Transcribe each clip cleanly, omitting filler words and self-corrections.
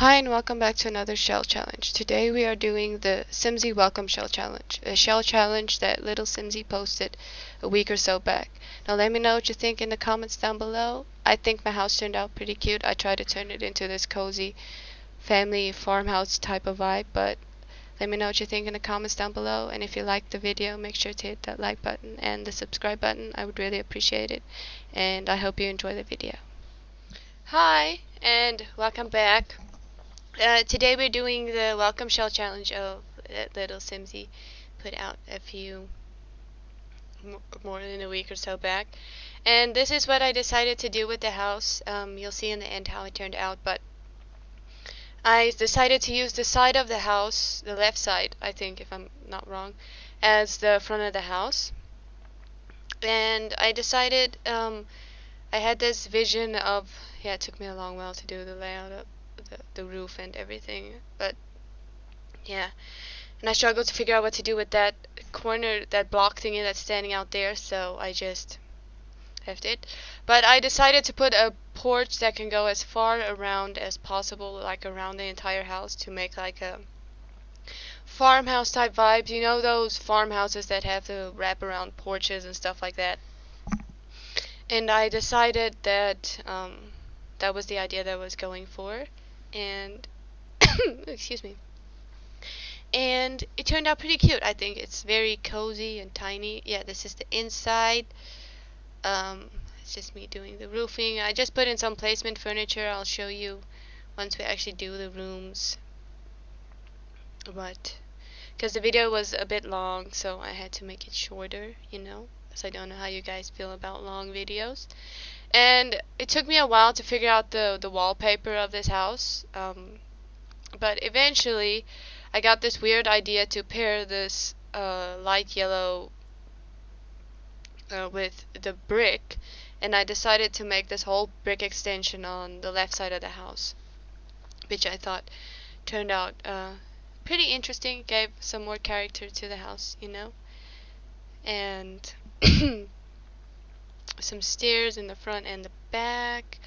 Hi and welcome back to another shell challenge. Today we are doing the Simsie Welcome Shell Challenge, a shell challenge that little Simsie posted a week or so back. Now let me know what you think in the comments down below. I think my house turned out pretty cute. I tried to turn it into this cozy family farmhouse type of vibe, but let me know what you think in the comments down below, and if you liked the video, make sure to hit that like button and the subscribe button. I would really appreciate it, and I hope you enjoy the video. Hi and welcome back. Today we're doing the Welcome Shell Challenge of little Simsie put out a few more than a week or so back. And this is what I decided to do with the house. You'll see in the end how it turned out, but I decided to use the side of the house, the left side, I think if I'm not wrong, as the front of the house. And I decided, I had this vision of, it took me a long while to do the layout of the roof and everything, but yeah. And I struggled to figure out what to do with that corner, that block thingy that's standing out there, so I just left it. But I decided to put a porch that can go as far around as possible, like around the entire house, to make like a farmhouse type vibes. You know those farmhouses that have the wraparound porches and stuff like that? And I decided that that was the idea that I was going for, and excuse me. And it turned out pretty cute. I think it's very cozy and tiny. Yeah, this is the inside. It's just me doing the roofing. I just put in some placement furniture. I'll show you once we actually do the rooms. But because the video was a bit long, so I had to make it shorter, because I don't know how you guys feel about long videos. And it took me a while to figure out the wallpaper of this house. But eventually I got this weird idea to pair this light yellow with the brick, and I decided to make this whole brick extension on the left side of the house, which I thought turned out pretty interesting. Gave some more character to the house, and some stairs in the front and the back,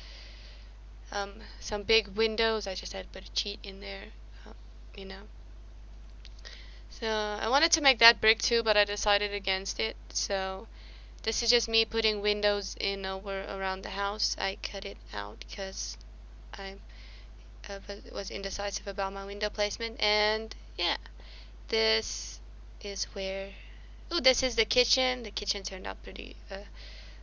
some big windows. I just had to put a cheat in there, you know. So I wanted to make that brick too, but I decided against it. So this is just me putting windows in over around the house. I cut it out because I was indecisive about my window placement. And yeah, this is where, this is the kitchen. The kitchen turned out pretty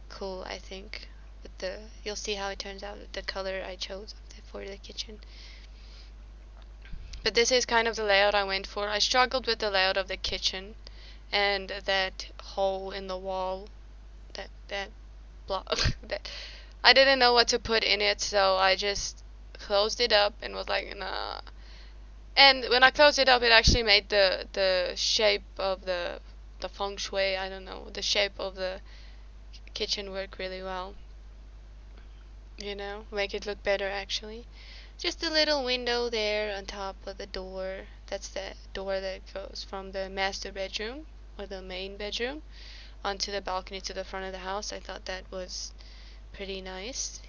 cool, I think. With you'll see how it turns out with the color I chose for the kitchen. But this is kind of the layout I went for. I struggled with the layout of the kitchen and that hole in the wall, that block. That I didn't know what to put in it, so I just closed it up and was like, nah. And when I closed it up, it actually made the shape of the feng shui, I don't know, the shape of the kitchen work really well. Make it look better actually. Just a little window there on top of the door. That's the door that goes from the master bedroom or the main bedroom onto the balcony to the front of the house. I thought that was pretty nice,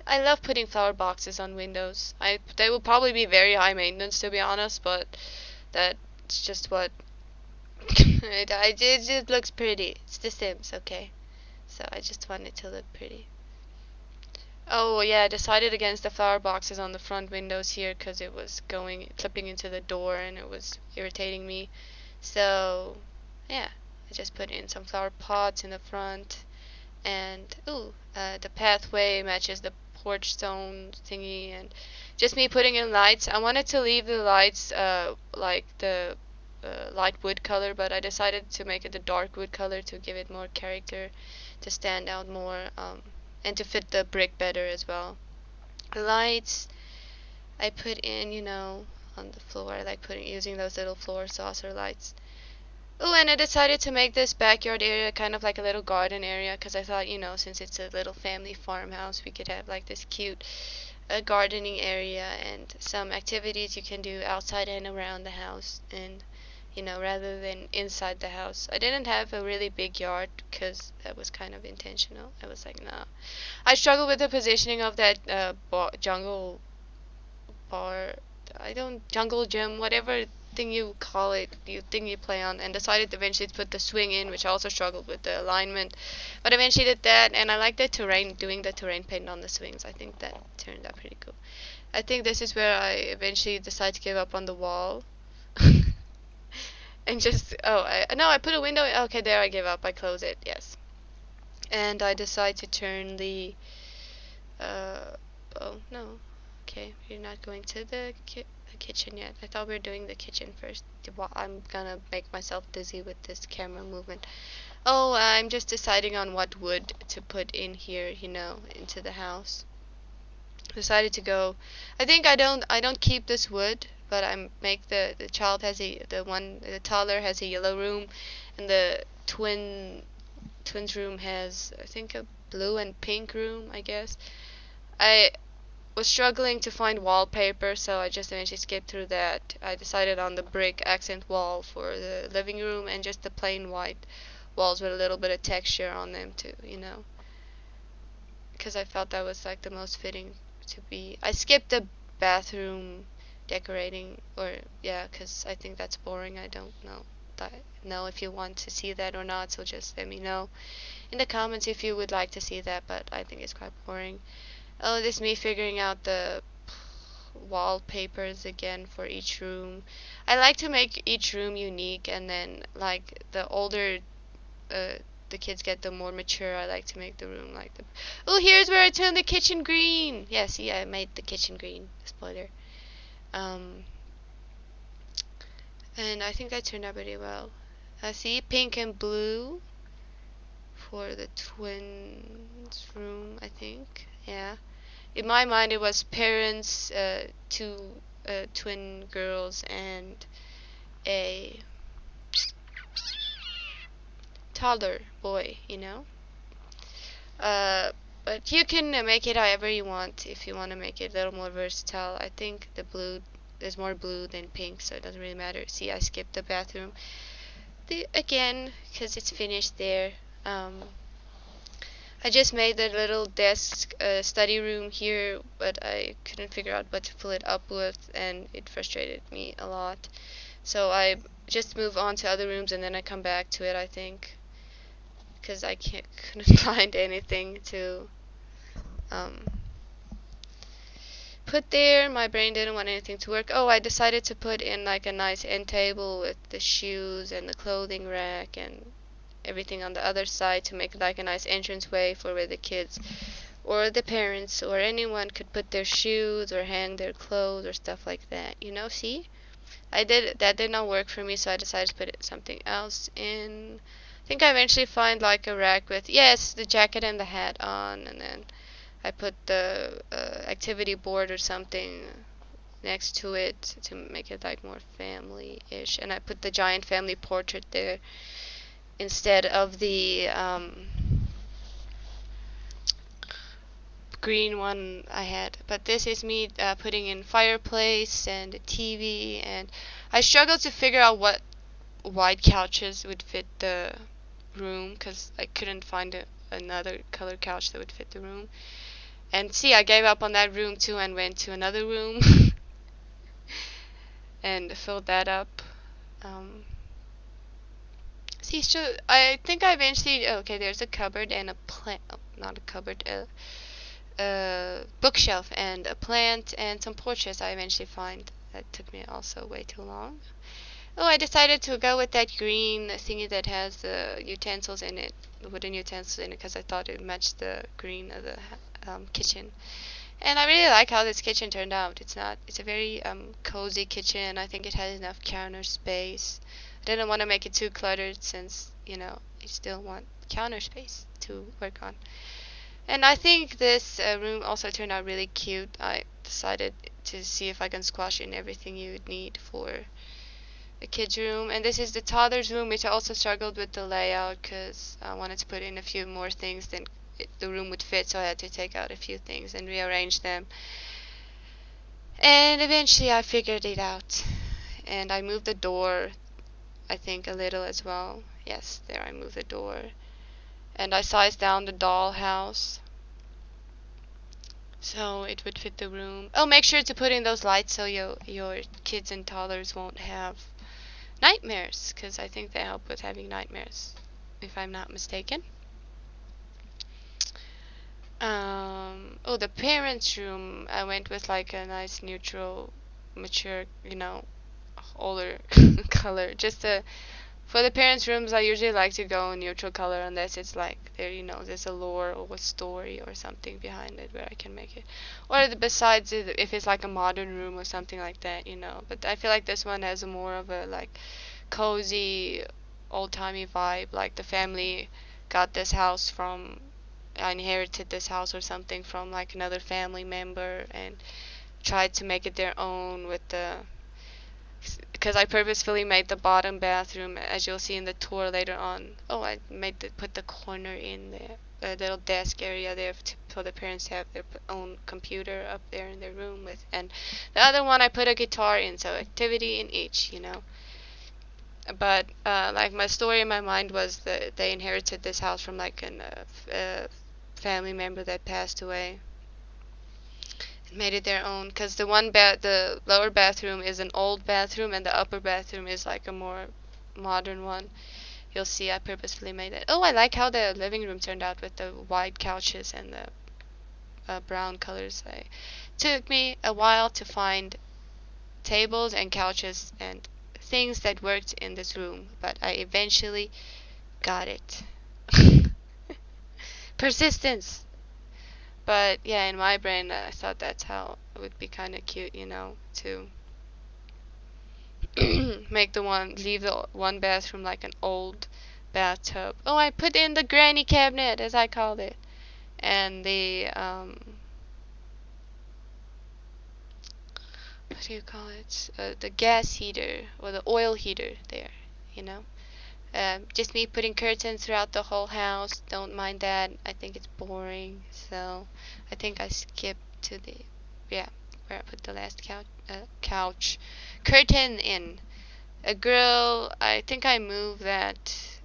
I love putting flower boxes on windows. They will probably be very high maintenance, to be honest, but that's just what it just looks pretty. It's The Sims, okay? So I just want it to look pretty. Oh yeah, I decided against the flower boxes on the front windows here because it was clipping into the door and it was irritating me. So yeah, I just put in some flower pots in the front, and the pathway matches the porch stone thingy, and just me putting in lights. I wanted to leave the lights like the light wood color, but I decided to make it the dark wood color to give it more character, to stand out more, and to fit the brick better as well. The lights I put in, on the floor. I like using those little floor saucer lights. Oh, and I decided to make this backyard area kind of like a little garden area because I thought, since it's a little family farmhouse, we could have like this cute gardening area and some activities you can do outside and around the house, and rather than inside the house. I didn't have a really big yard because that was kind of intentional. I was like, nah. I struggled with the positioning of that jungle bar, I don't, jungle gym, whatever thing you call it, you thing you play on, and decided eventually to put the swing in, which I also struggled with the alignment, but eventually did that, and I like the terrain, doing the terrain paint on the swings. I think that turned out pretty cool. I think this is where I eventually decide to give up on the wall. And just, oh, no, I put a window, okay, there I give up, I close it, yes. And I decide to turn the, uh, oh, no, okay, we're not going to the kitchen yet. I thought we were doing the kitchen first. I'm gonna make myself dizzy with this camera movement. Oh, I'm just deciding on what wood to put in here, into the house. Decided to go. I think I don't keep this wood, but I make the child has the toddler has a yellow room, and the twins room has, I think, a blue and pink room, I guess. I was struggling to find wallpaper, so I just eventually skipped through that. I decided on the brick accent wall for the living room and just the plain white walls with a little bit of texture on them too, because I felt that was like the most fitting to be. I skipped the bathroom decorating, or yeah, because I think that's boring. I don't know if you want to see that or not, so just let me know in the comments if you would like to see that, but I think it's quite boring. Oh, this is me figuring out the wallpapers again for each room. I like to make each room unique, and then like the older uh, the kids get, the more mature I like to make the room like the. Oh, here's where I turned the kitchen green. Yeah, see, I made the kitchen green. Spoiler. Um, and I think that turned out pretty well. I see pink and blue for the twins room, I think. Yeah. In my mind, it was parents, two twin girls, and a toddler boy. Uh, but you can make it however you want if you want to make it a little more versatile. I think the blue, there's more blue than pink, so it doesn't really matter. See, I skipped the bathroom. Again, because it's finished there. I just made the little desk study room here, but I couldn't figure out what to fill it up with, and it frustrated me a lot. So I just move on to other rooms, and then I come back to it, I think, because I couldn't find anything to um, put there. My brain didn't want anything to work. Oh, I decided to put in like a nice end table with the shoes and the clothing rack and everything on the other side to make like a nice entranceway for where the kids or the parents or anyone could put their shoes or hang their clothes or stuff like that. See? That did not work for me, so I decided to put something else in. I think I eventually find like a rack with, yes, the jacket and the hat on, and then I put the activity board or something next to it to make it like more family-ish, and I put the giant family portrait there instead of the green one I had. But this is me putting in fireplace and a TV, and I struggled to figure out what white couches would fit the room because I couldn't find another color couch that would fit the room. And see, I gave up on that room too and went to another room and filled that up. Um, See, so I think I eventually, okay, there's a cupboard and a plant, oh, not a cupboard, a bookshelf and a plant and some portraits I eventually find. That took me also way too long. Oh, I decided to go with that green thingy that has the utensils in it, the wooden utensils in it, because I thought it matched the green of the kitchen. And I really like how this kitchen turned out. It's a very cozy kitchen. I think it has enough counter space. I didn't want to make it too cluttered since, you still want counter space to work on. And I think this room also turned out really cute. I decided to see if I can squash in everything you would need for a kid's room. And this is the toddler's room, which I also struggled with the layout because I wanted to put in a few more things than the room would fit, so I had to take out a few things and rearrange them. And eventually I figured it out. And I moved the door, I think, a little as well. Yes, there I moved the door. And I sized down the dollhouse. so it would fit the room. Oh, make sure to put in those lights so your kids and toddlers won't have nightmares, because I think they help with having nightmares, if I'm not mistaken. Oh, the parents' room, I went with like a nice neutral, mature, older color. Just for the parents' rooms, I usually like to go neutral color unless it's like there's a lore or a story or something behind it where I can make it. Or besides, if it's like a modern room or something like that. But I feel like this one has a more of a like cozy, old-timey vibe. Like the family got this house from, I inherited this house or something from like another family member and tried to make it their own with because I purposefully made the bottom bathroom, as you'll see in the tour later on. Oh, I put the corner in there, a little desk area there for the parents to have their own computer up there in their room with, and the other one I put a guitar in, so activity in each. But like my story in my mind was that they inherited this house from like a family member that passed away and made it their own. Because the lower bathroom is an old bathroom, and the upper bathroom is like a more modern one. You'll see I purposefully made it. Oh, I like how the living room turned out with the white couches and the brown colors. It took me a while to find tables and couches and things that worked in this room, but I eventually got it. Persistence. But yeah, in my brain, I thought that's how it would be kind of cute, to leave the one bathroom like an old bathtub. Oh, I put in the granny cabinet, as I called it, and what do you call it? The gas heater or the oil heater there, you know. Just me putting curtains throughout the whole house. Don't mind that. I think it's boring, so I think I skipped to where I put the last couch curtain in. A grill. I think I moved that.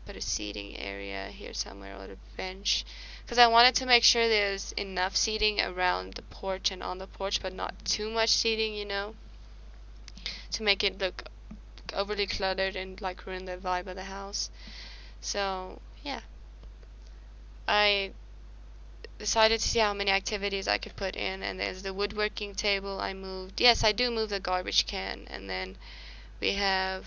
Put a seating area here somewhere or a bench, because I wanted to make sure there's enough seating around the porch and on the porch, but not too much seating, to make it look overly cluttered and like ruin the vibe of the house. So yeah, I decided to see how many activities I could put in, and there's the woodworking table I moved. Yes, I do move the garbage can, and then we have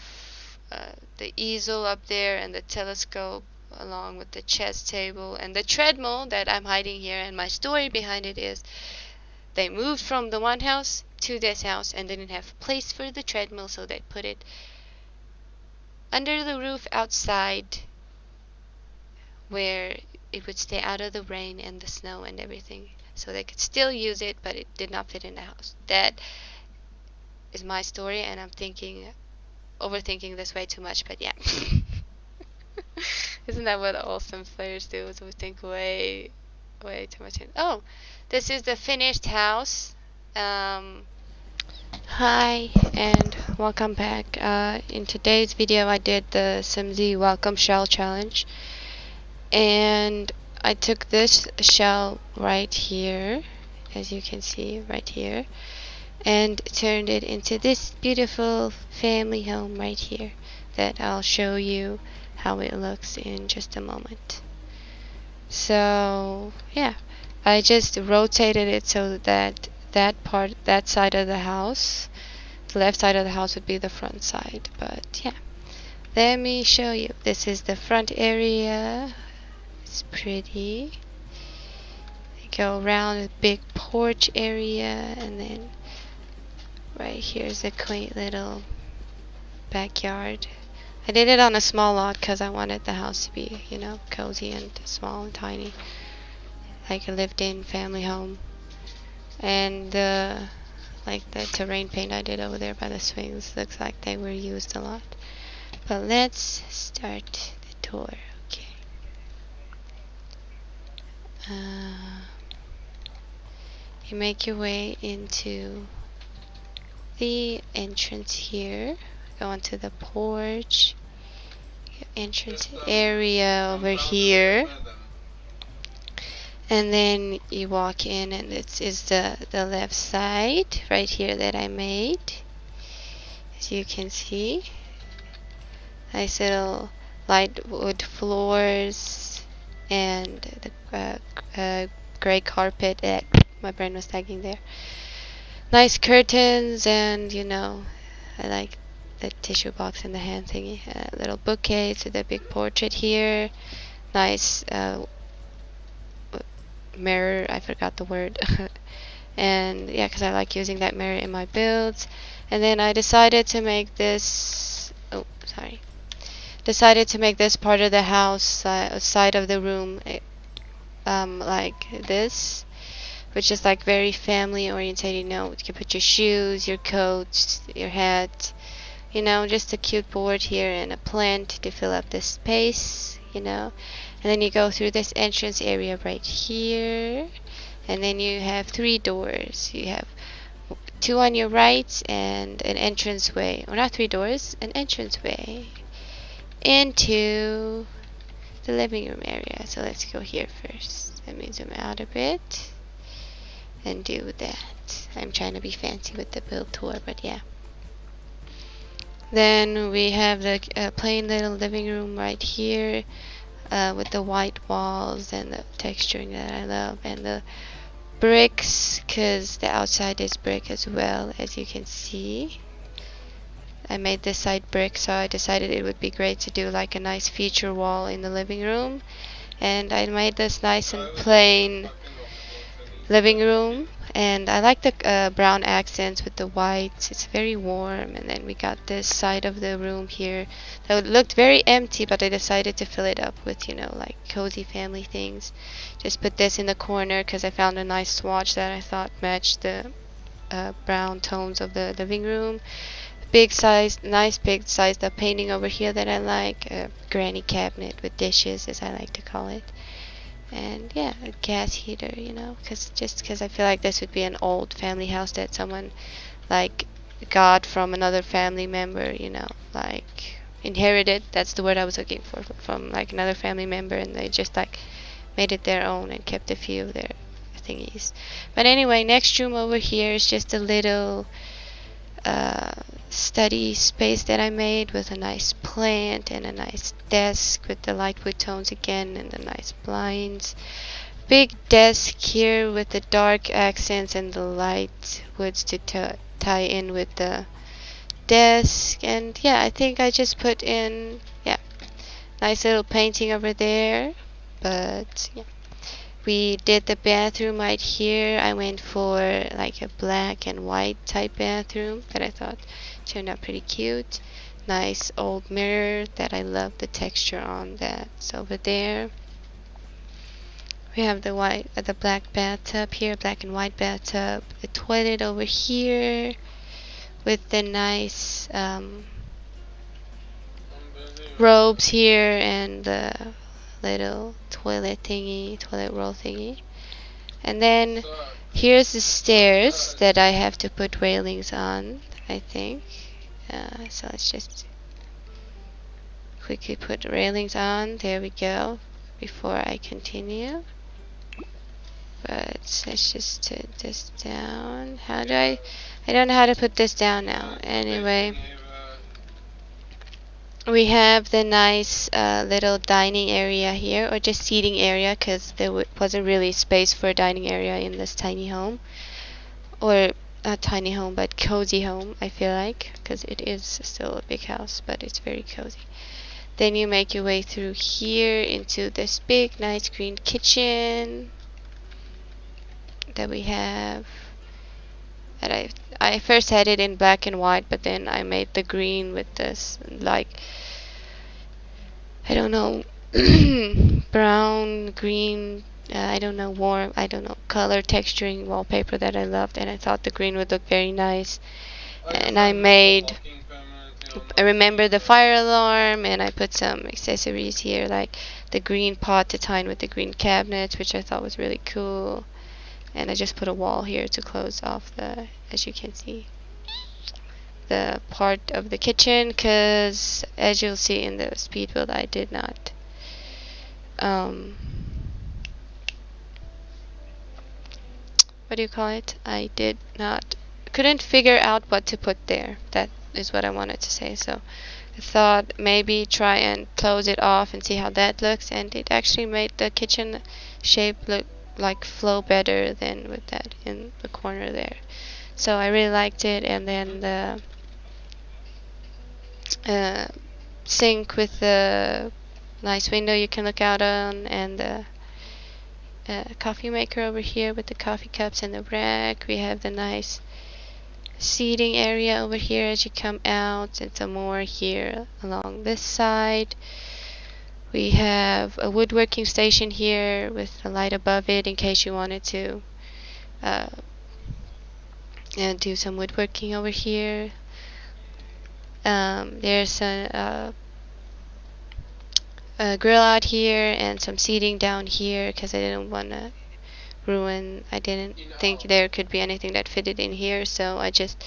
the easel up there and the telescope along with the chess table and the treadmill that I'm hiding here. And my story behind it is they moved from the one house to this house and didn't have place for the treadmill, so they put it under the roof outside where it would stay out of the rain and the snow and everything, so they could still use it, but it did not fit in the house. That is my story, and I'm overthinking this way too much, but yeah. Isn't that what awesome players do? Is we think way too much in. Oh, this is the finished house. Hi and welcome back. In today's video I did the Simsie Welcome Shell Challenge, and I took this shell right here, as you can see right here, and turned it into this beautiful family home right here that I'll show you how it looks in just a moment. So yeah, I just rotated it so that that side of the house, the left side of the house, would be the front side. But yeah, let me show you. This is the front area. It's pretty. Go around a big porch area, and then right here's a quaint little backyard. I did it on a small lot because I wanted the house to be, cozy and small and tiny, like a lived-in family home. And like the terrain paint I did over there by the swings looks like they were used a lot. But let's start the tour. Okay. You make your way into the entrance here. Go onto the porch. Entrance area over here. And then you walk in, and this is the left side right here that I made. As you can see, nice little light wood floors and the gray carpet. My brain was tagging there. Nice curtains, and I like the tissue box and the hand thingy. Little bookcase with a big portrait here. Nice mirror. I forgot the word. And yeah, because I like using that mirror in my builds. And then I decided to make this. Oh, sorry. Decided to make this part of the house, side of the room, like this, which is like very family oriented. You can put your shoes, your coats, your hat. Just a cute board here and a plant to fill up this space. And then you go through this entrance area right here, and then you have 3 doors. You have 2 on your right and an entranceway, or not 3 doors, an entranceway into the living room area. So let's go here first. Let me zoom out a bit and do that. I'm trying to be fancy with the build tour, but yeah. Then we have the plain little living room right here, with the white walls and the texturing that I love, and the bricks, because the outside is brick as well, as you can see. I made this side brick, so I decided it would be great to do like a nice feature wall in the living room. And I made this nice and plain living room, and I like the brown accents with the whites. It's very warm. And then we got this side of the room here that looked very empty, but I decided to fill it up with like cozy family things. Just put this in the corner because I found a nice swatch that I thought matched the brown tones of the living room. Big size, nice big size, the painting over here that I like, a granny cabinet with dishes, as I like to call it. And yeah, a gas heater, because I feel like this would be an old family house that someone like got from another family member, like inherited. That's the word I was looking for, from like another family member, and they just like made it their own and kept a few of their thingies. But anyway, next room over here is just a little study space that I made with a nice plant and a nice desk with the light wood tones again and the nice blinds. Big desk here with the dark accents and the light woods to tie in with the desk. And yeah, I think I just put in, yeah, nice little painting over there. But yeah, we did the bathroom right here. I went for like a black and white type bathroom that I thought turned out pretty cute. Nice old mirror that I love the texture on. That's over there. We have the black bathtub here, black and white bathtub. The toilet over here with the nice robes here and the little toilet roll thingy. And then here's the stairs that I have to put railings on, I think. So let's just quickly put railings on. There we go, before I continue. But let's just take this down. I don't know how to put this down now. Anyway, we have the nice little dining area here, or just seating area, because there wasn't really space for a dining area in this tiny home. Or not tiny home, but cozy home, I feel like, because it is still a big house, but it's very cozy. Then you make your way through here into this big, nice green kitchen that we have. And I first had it in black and white, but then I made the green with this, like, I don't know, brown, green, I don't know, warm, I don't know, color texturing wallpaper that I loved, and I thought the green would look very nice. And I remember the fire alarm, and I put some accessories here, like the green pot to tie in with the green cabinets, which I thought was really cool. And I just put a wall here to close off as you can see, the part of the kitchen, because as you'll see in the speed build, I did not what do you call it? I did not couldn't figure out what to put there. That is what I wanted to say. So I thought maybe try and close it off and see how that looks, and it actually made the kitchen shape look like flow better than with that in the corner there. So I really liked it. And then the uh, sink with the nice window you can look out on, and the coffee maker over here with the coffee cups and the rack. We have the nice seating area over here as you come out, and some more here along this side. We have a woodworking station here with a light above it in case you wanted to uh, do some woodworking over here. There's a grill out here and some seating down here because I didn't want to I didn't think there could be anything that fitted in here, so I just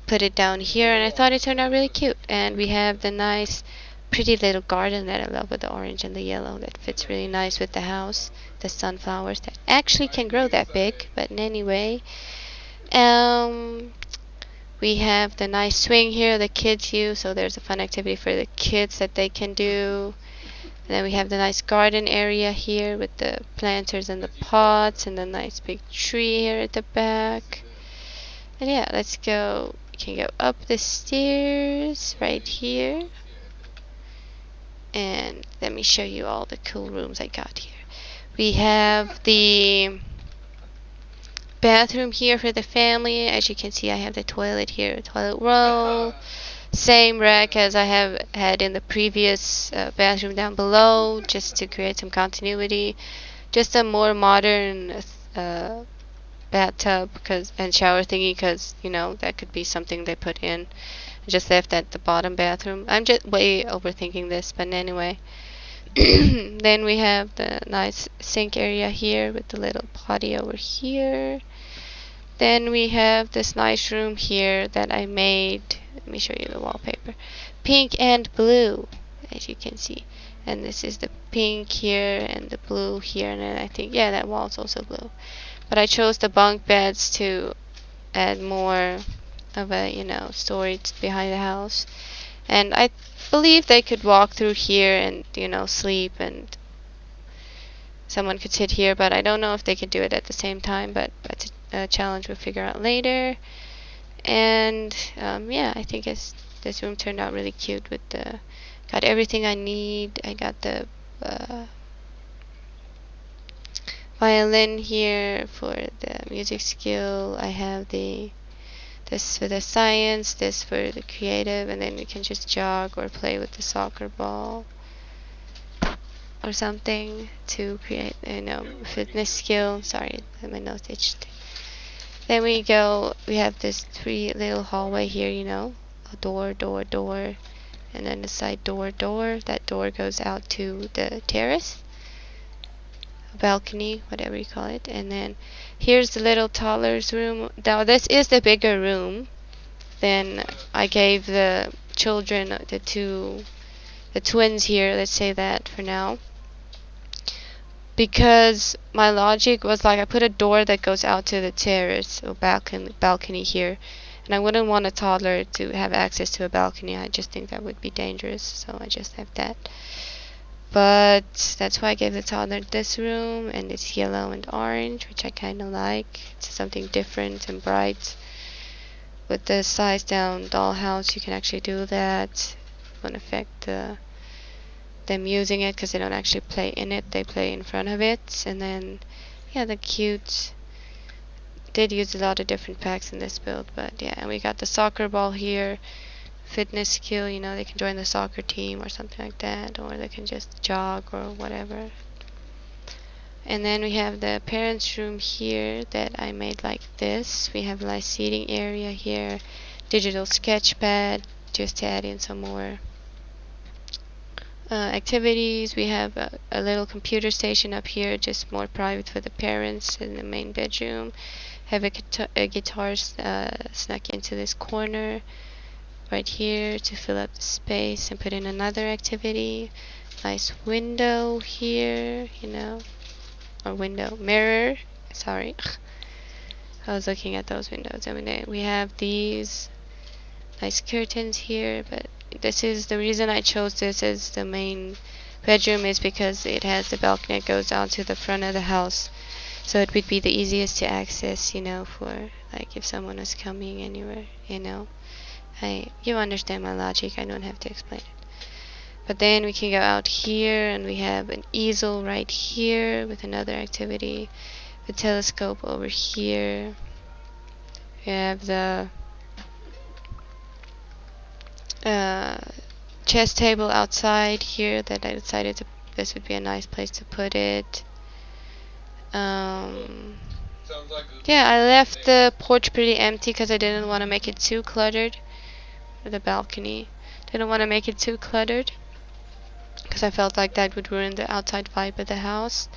put it down here, and I thought it turned out really cute. And we have the nice pretty little garden that I love with the orange and the yellow that fits really nice with the house. The sunflowers that actually can grow that big, but anyway. Um, we have the nice swing here the kids use, so there's a fun activity for the kids that they can do. And then we have the nice garden area here with the planters and the pots, and the nice big tree here at the back. And yeah, let's go. You can go up the stairs right here. And let me show you all the cool rooms I got here. We have the bathroom here for the family. As you can see, I have the toilet here, toilet roll. Same rack as I have had in the previous bathroom down below, just to create some continuity. Just a more modern bathtub and shower thingy, because that could be something they put in. I just left at the bottom bathroom. I'm just way overthinking this, but anyway. Then we have the nice sink area here with the little potty over here. Then we have this nice room here that I made. Let me show you the wallpaper. Pink and blue, as you can see. And this is the pink here and the blue here. And then I think, yeah, that wall's also blue. But I chose the bunk beds to add more of a, storage behind the house. And I believe they could walk through here and, sleep, and someone could sit here, but I don't know if they could do it at the same time, but that's a challenge we'll figure out later. And yeah, I think this room turned out really cute with got everything I need. I got the violin here for the music skill. I have this for the science, this for the creative, and then you can just jog or play with the soccer ball or something to create, fitness skill. Sorry, my nose itched. Then we have this 3 little hallway here, a door, and then the side door. That door goes out to the terrace, balcony, whatever you call it. And then here's the little toddler's room. Now this is the bigger room. Then I gave the children, the twins here, let's say that for now, because my logic was like I put a door that goes out to the terrace or balcony here, and I wouldn't want a toddler to have access to a balcony. I just think that would be dangerous, so I just have that. But that's why I gave the toddler this room, and it's yellow and orange, which I kind of like. It's something different and bright. With the size down dollhouse, you can actually do that. It won't affect them using it, because they don't actually play in it, they play in front of it. And then yeah, the cute did use a lot of different packs in this build, but yeah. And we got the soccer ball here, fitness skill, they can join the soccer team or something like that, or they can just jog or whatever. And then we have the parents room here that I made like this. We have a nice seating area here, digital sketch pad just to add in some more activities. We have a little computer station up here, just more private for the parents. In the main bedroom, have a guitar snuck into this corner right here to fill up the space and put in another activity. Nice window here, or window mirror, sorry. I was looking at those windows. I mean, we have these nice curtains here, but this is the reason I chose this as the main bedroom is because it has the balcony that goes down to the front of the house. So it would be the easiest to access, for like if someone was coming anywhere. You understand my logic. I don't have to explain it. But then we can go out here and we have an easel right here with another activity. The telescope over here. We have the uh, chess table outside here that I decided this would be a nice place to put it. Yeah, I left the porch pretty empty because I didn't want to make it too cluttered. Or the balcony. Didn't want to make it too cluttered because I felt like that would ruin the outside vibe of the house.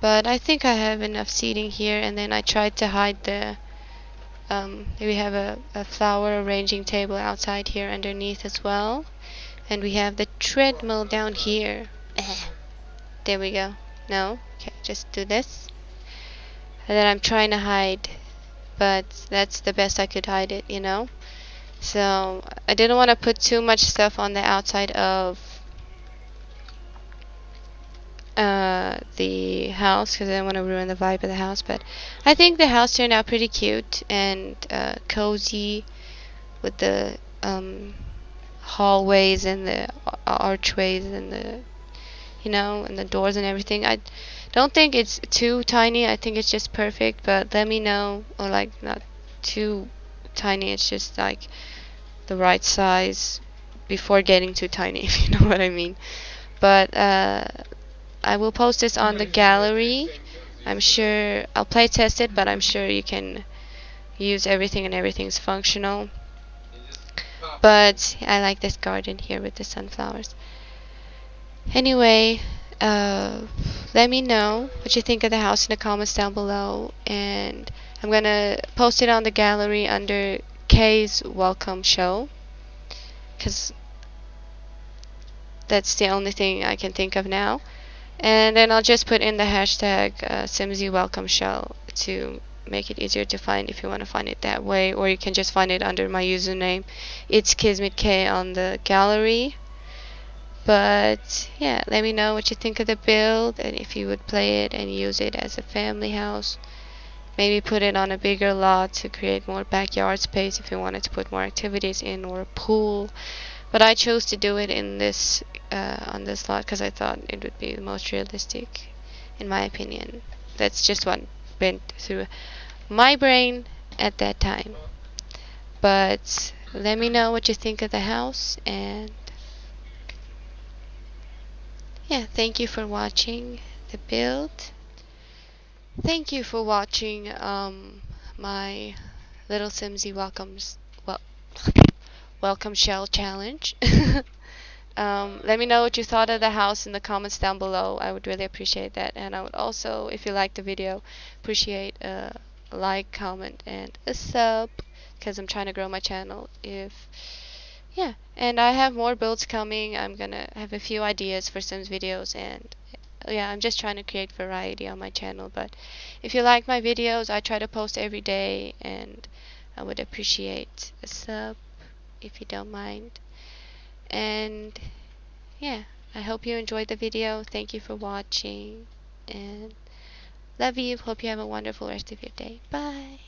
But I think I have enough seating here, and then I tried to hide we have a flower arranging table outside here underneath as well. And we have the treadmill down here. There we go. No? Okay, just do this. And then I'm trying to hide, but that's the best I could hide it. So I didn't want to put too much stuff on the outside of the house because I didn't want to ruin the vibe of the house. But I think the house turned out pretty cute and cozy with the hallways and the archways and and the doors and everything. I don't think it's too tiny. I think it's just perfect. But let me know, or like not too tiny. It's just like the right size before getting too tiny, if you know what I mean. But I will post this on the gallery. I'm sure I'll play test it, but I'm sure you can use everything and everything's functional. But I like this garden here with the sunflowers. Anyway, let me know what you think of the house in the comments down below, and I'm gonna post it on the gallery under Kay's welcome show, because that's the only thing I can think of now. And then I'll just put in the hashtag Simsie welcome show to make it easier to find if you want to find it that way, or you can just find it under my username. It's KismetK on the gallery. But yeah, let me know what you think of the build and if you would play it and use it as a family house. Maybe put it on a bigger lot to create more backyard space if you wanted to put more activities in, or a pool. But I chose to do it in this on this lot because I thought it would be the most realistic, in my opinion. That's just what went through my brain at that time. But let me know what you think of the house, and yeah, thank you for watching the build. Thank you for watching my little Simsie welcome shell challenge. Let me know what you thought of the house in the comments down below. I would really appreciate that, and I would also, if you liked the video, appreciate a like, comment, and a sub, because I'm trying to grow my channel. Yeah, and I have more builds coming. I'm gonna have a few ideas for Sims videos, and yeah, I'm just trying to create variety on my channel. But if you like my videos, I try to post every day, and I would appreciate a sub if you don't mind. And yeah, I hope you enjoyed the video. Thank you for watching, and love you. Hope you have a wonderful rest of your day. Bye.